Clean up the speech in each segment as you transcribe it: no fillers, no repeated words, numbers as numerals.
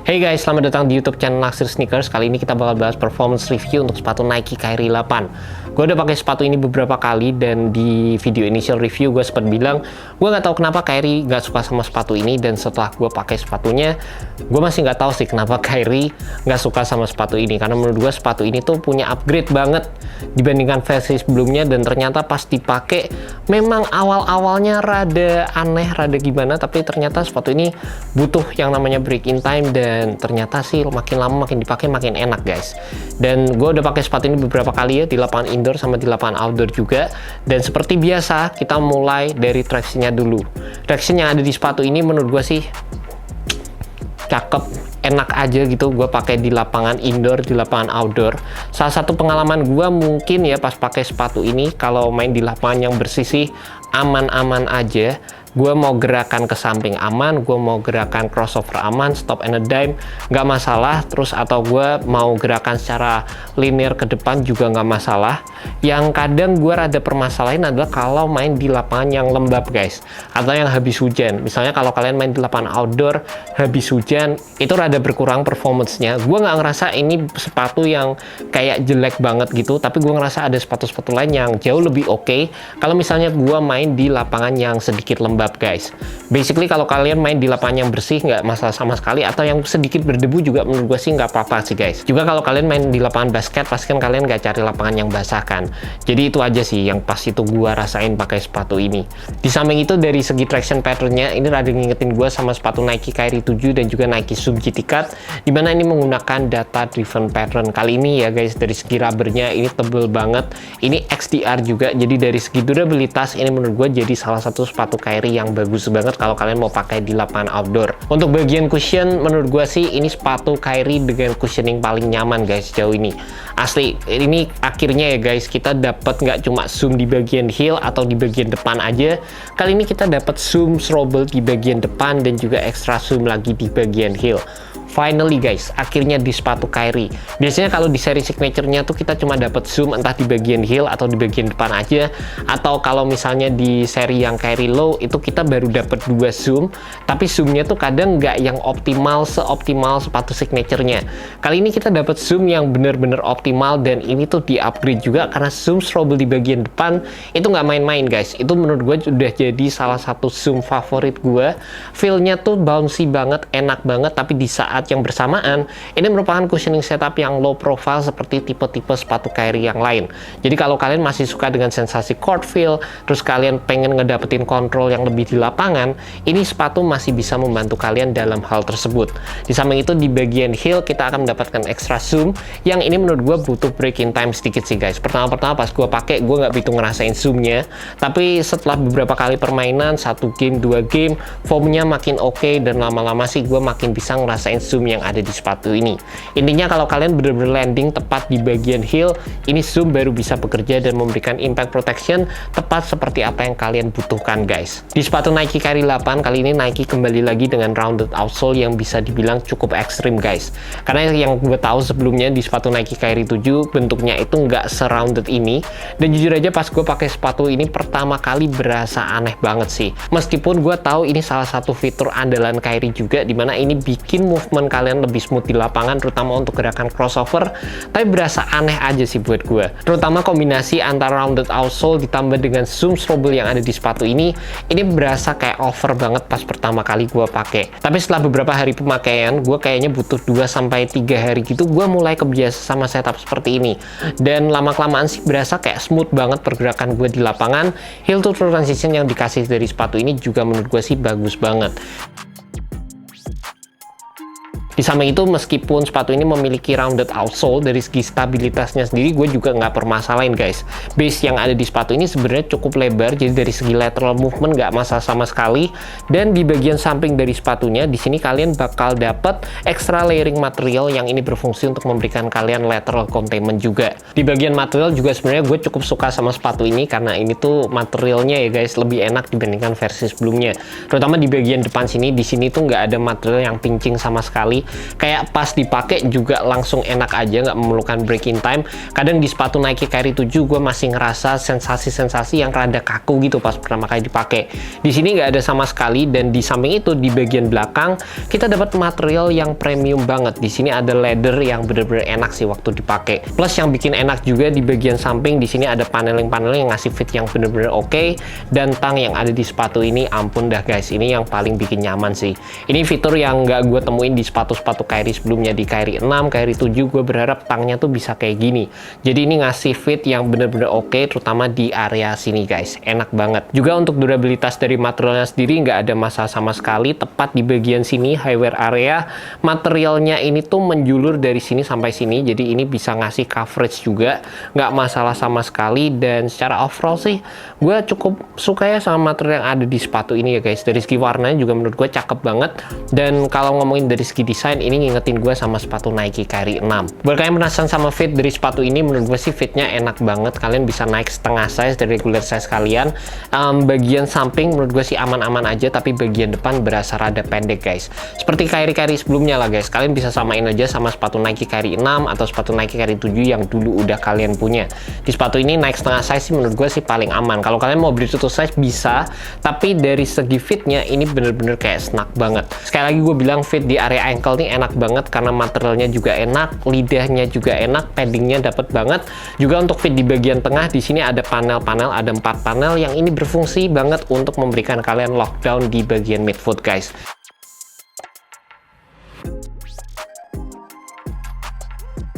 Hey guys, selamat datang di YouTube channel Naksir Sneakers. Kali ini kita bakal bahas performance review untuk sepatu Nike Kyrie 8. Gue udah pakai sepatu ini beberapa kali dan di video initial review gue sempat bilang gue nggak tahu kenapa Kyrie nggak suka sama sepatu ini, dan setelah gue pakai sepatunya, gue masih nggak tahu sih kenapa Kyrie nggak suka sama sepatu ini. Karena menurut gue sepatu ini tuh punya upgrade banget dibandingkan versi sebelumnya, dan ternyata pas dipakai memang awal-awalnya rada aneh, rada gimana, tapi ternyata sepatu ini butuh yang namanya break in time, dan ternyata sih makin lama makin dipakai makin enak guys. Dan gue udah pakai sepatu ini beberapa kali ya, di lapangan indoor sama di lapangan outdoor juga. Dan seperti biasa kita mulai dari traction-nya dulu. Traction yang ada di sepatu ini menurut gue sih cakep, enak aja gitu. Gue pakai di lapangan indoor, di lapangan outdoor. Salah satu pengalaman gue mungkin ya pas pakai sepatu ini, kalau main di lapangan yang bersih sih aman-aman aja. Gue mau gerakan ke samping aman, gue mau gerakan crossover aman, stop and a dime nggak masalah. Terus atau gue mau gerakan secara linear ke depan juga nggak masalah. Yang kadang gue rada permasalahin adalah kalau main di lapangan yang lembab guys, atau yang habis hujan. Misalnya kalau kalian main di lapangan outdoor habis hujan, itu rada berkurang performance-nya. Gue nggak ngerasa ini sepatu yang kayak jelek banget gitu, tapi gue ngerasa ada sepatu-sepatu lain yang jauh lebih oke kalau misalnya gue main di lapangan yang sedikit lembab guys. Basically kalau kalian main di lapangan yang bersih nggak masalah sama sekali, atau yang sedikit berdebu juga menurut gue sih nggak apa-apa sih guys. Juga kalau kalian main di lapangan basket, pasti kan kalian nggak cari lapangan yang basah kan. Jadi itu aja sih yang pas itu gue rasain pakai sepatu ini. Di samping itu dari segi traction patternnya, ini rada ngingetin gue sama sepatu Nike Kyrie 7 dan juga Nike Zoom GT Cut, dimana ini menggunakan data driven pattern. Kali ini ya guys, dari segi rubbernya ini tebel banget, ini XDR juga, jadi dari segi durabilitas ini menurut gue jadi salah satu sepatu Kyrie yang bagus banget kalau kalian mau pakai di lapangan outdoor. Untuk bagian cushion, menurut gue sih ini sepatu Kyrie dengan cushioning paling nyaman guys sejauh ini. Asli, ini akhirnya ya guys, kita dapat nggak cuma zoom di bagian heel atau di bagian depan aja. Kali ini kita dapat zoom stroble di bagian depan dan juga extra zoom lagi di bagian heel. Finally guys, akhirnya di sepatu Kyrie. Biasanya kalau di seri signature-nya tuh kita cuma dapat zoom entah di bagian heel atau di bagian depan aja, atau kalau misalnya di seri yang Kyrie Low itu kita baru dapat 2 zoom, tapi zoomnya tuh kadang nggak yang optimal seoptimal sepatu signature-nya. Kali ini kita dapat zoom yang bener-bener optimal, dan ini tuh di upgrade juga karena zoom stroble di bagian depan itu nggak main-main guys. Itu menurut gue udah jadi salah satu zoom favorit gue. Feel-nya tuh bouncy banget, enak banget, tapi di saat yang bersamaan ini merupakan cushioning setup yang low profile seperti tipe-tipe sepatu Kyrie yang lain. Jadi kalau kalian masih suka dengan sensasi court feel, terus kalian pengen ngedapetin kontrol yang lebih di lapangan, ini sepatu masih bisa membantu kalian dalam hal tersebut. Di samping itu di bagian heel kita akan mendapatkan extra zoom, yang ini menurut gue butuh break in time sedikit sih guys. Pertama-pertama pas gue pakai, gue nggak begitu ngerasain zoomnya, tapi setelah beberapa kali permainan, 1 game 2 game, foamnya makin oke, dan lama-lama sih gue makin bisa ngerasain zoom yang ada di sepatu ini. Intinya kalau kalian bener-bener landing tepat di bagian heel, ini zoom baru bisa bekerja dan memberikan impact protection tepat seperti apa yang kalian butuhkan guys. Di sepatu Nike Kyrie 8 kali ini Nike kembali lagi dengan rounded outsole yang bisa dibilang cukup ekstrim guys. Karena yang gue tahu sebelumnya di sepatu Nike Kyrie 7 bentuknya itu nggak se-rounded ini, dan jujur aja pas gue pakai sepatu ini pertama kali berasa aneh banget sih. Meskipun gue tahu ini salah satu fitur andalan Kyrie juga, dimana ini bikin movement kalian lebih smooth di lapangan, terutama untuk gerakan crossover, tapi berasa aneh aja sih buat gue. Terutama kombinasi antara rounded outsole ditambah dengan zoom stroble yang ada di sepatu ini berasa kayak over banget pas pertama kali gue pakai. Tapi setelah beberapa hari pemakaian, gue kayaknya butuh 2-3 hari gitu, gue mulai kebiasa sama setup seperti ini, dan lama-kelamaan sih berasa kayak smooth banget pergerakan gue di lapangan. Heel to toe transition yang dikasih dari sepatu ini juga menurut gue sih bagus banget. Di samping itu, meskipun sepatu ini memiliki rounded outsole, dari segi stabilitasnya sendiri gue juga nggak permasalahin guys. Base yang ada di sepatu ini sebenarnya cukup lebar, jadi dari segi lateral movement nggak masalah sama sekali. Dan di bagian samping dari sepatunya, di sini kalian bakal dapat extra layering material yang ini berfungsi untuk memberikan kalian lateral containment juga. Di bagian material juga sebenarnya gue cukup suka sama sepatu ini, karena ini tuh materialnya ya guys lebih enak dibandingkan versi sebelumnya. Terutama di bagian depan sini, di sini tuh nggak ada material yang pincing sama sekali. kayak pas dipakai juga langsung enak aja, nggak memerlukan breaking time. Kadang di sepatu Nike Kyrie 7 gue masih ngerasa sensasi-sensasi yang rada kaku gitu pas pertama kali dipakai. Di sini nggak ada sama sekali, dan di samping itu di bagian belakang kita dapat material yang premium banget. Di sini ada leather yang bener-bener enak sih waktu dipakai. Plus yang bikin enak juga di bagian samping di sini ada paneling-paneling yang ngasih fit yang bener-bener oke, dan tang yang ada di sepatu ini ampun dah guys, ini yang paling bikin nyaman sih. Ini fitur yang nggak gue temuin di sepatu-sepatu Kyrie sebelumnya. Di Kyrie 6, Kyrie 7 gue berharap tangnya tuh bisa kayak gini. Jadi ini ngasih fit yang bener-bener oke, terutama di area sini guys, enak banget. Juga untuk durabilitas dari materialnya sendiri nggak ada masalah sama sekali. Tepat di bagian sini high wear area, materialnya ini tuh menjulur dari sini sampai sini, jadi ini bisa ngasih coverage juga, nggak masalah sama sekali. Dan secara overall sih gue cukup suka ya sama material yang ada di sepatu ini ya guys. Dari segi warnanya juga menurut gue cakep banget, dan kalau ngomongin dari segi desain ini ngingetin gue sama sepatu Nike Kyrie 6. Buat kalian penasaran sama fit dari sepatu ini, menurut gue sih fitnya enak banget. Kalian bisa naik setengah size dari regular size kalian. Bagian samping menurut gue sih aman-aman aja, tapi bagian depan berasa rada pendek guys, seperti Kyrie sebelumnya lah guys. Kalian bisa samain aja sama sepatu Nike Kyrie 6 atau sepatu Nike Kyrie 7 yang dulu udah kalian punya. Di sepatu ini naik setengah size sih menurut gue sih paling aman. Kalau kalian mau beli tutup size bisa, tapi dari segi fitnya ini bener-bener kayak snack banget. Sekali lagi gue bilang fit di area ankle nih enak banget karena materialnya juga enak, lidahnya juga enak, paddingnya dapet banget. Juga untuk fit di bagian tengah di sini ada panel-panel, ada 4 panel yang ini berfungsi banget untuk memberikan kalian lockdown di bagian midfoot guys.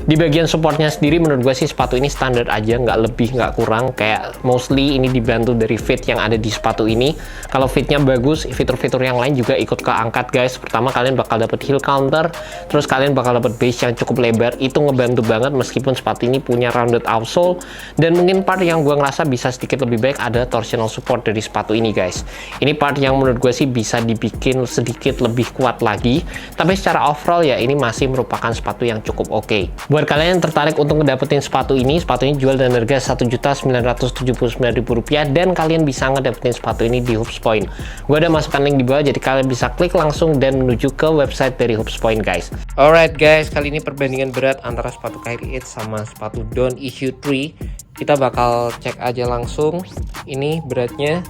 Di bagian supportnya sendiri menurut gue sih sepatu ini standar aja, nggak lebih nggak kurang. Kayak mostly ini dibantu dari fit yang ada di sepatu ini. Kalau fitnya bagus, fitur-fitur yang lain juga ikut keangkat guys. Pertama kalian bakal dapet heel counter, terus kalian bakal dapet base yang cukup lebar, itu ngebantu banget meskipun sepatu ini punya rounded outsole. Dan mungkin part yang gue ngerasa bisa sedikit lebih baik ada torsional support dari sepatu ini guys. Ini part yang menurut gue sih bisa dibikin sedikit lebih kuat lagi, tapi secara overall ya ini masih merupakan sepatu yang cukup oke. Buat kalian yang tertarik untuk ngedapetin sepatu ini jual dengan harga Rp1.979.000 dan kalian bisa ngedapetin sepatu ini di Hoops Point. Gue udah masukkan link di bawah, jadi kalian bisa klik langsung dan menuju ke website dari Hoops Point guys. Alright guys, kali ini perbandingan berat antara sepatu Kyrie 8 sama sepatu Don't Issue 3. Kita bakal cek aja langsung. Ini beratnya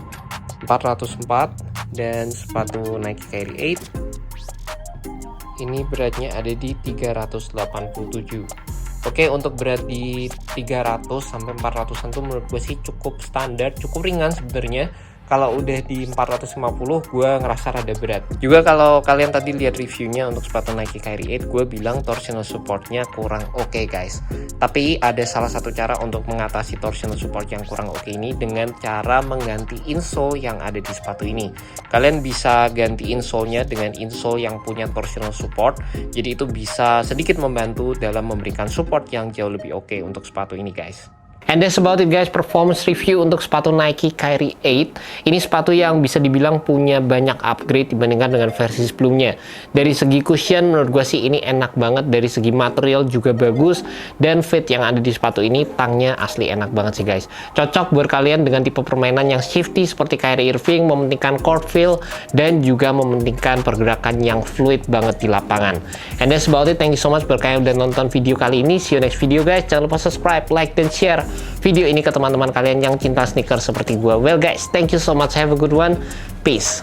404 dan sepatu Nike Kyrie 8 ini beratnya ada di 387. Oke, untuk berat di 300 sampai 400-an tuh menurut gue sih cukup standar, cukup ringan sebenarnya. Kalau udah di 450 gue ngerasa rada berat. Juga kalau kalian tadi lihat reviewnya untuk sepatu Nike Kyrie 8, gue bilang torsional supportnya kurang oke guys. Tapi ada salah satu cara untuk mengatasi torsional support yang kurang oke ini dengan cara mengganti insole yang ada di sepatu ini. Kalian bisa ganti insole-nya dengan insole yang punya torsional support. Jadi itu bisa sedikit membantu dalam memberikan support yang jauh lebih oke untuk sepatu ini guys. And that's about it guys, performance review untuk sepatu Nike Kyrie 8. Ini sepatu yang bisa dibilang punya banyak upgrade dibandingkan dengan versi sebelumnya. Dari segi cushion menurut gue sih ini enak banget, dari segi material juga bagus, dan fit yang ada di sepatu ini tangnya asli enak banget sih guys. Cocok buat kalian dengan tipe permainan yang shifty seperti Kyrie Irving, mementingkan court feel dan juga mementingkan pergerakan yang fluid banget di lapangan. And that's about it, thank you so much buat kalian yang udah nonton video kali ini. See you next video guys, jangan lupa subscribe, like, dan share video ini ke teman-teman kalian yang cinta sneakers seperti gue. Well guys, thank you so much, have a good one, peace.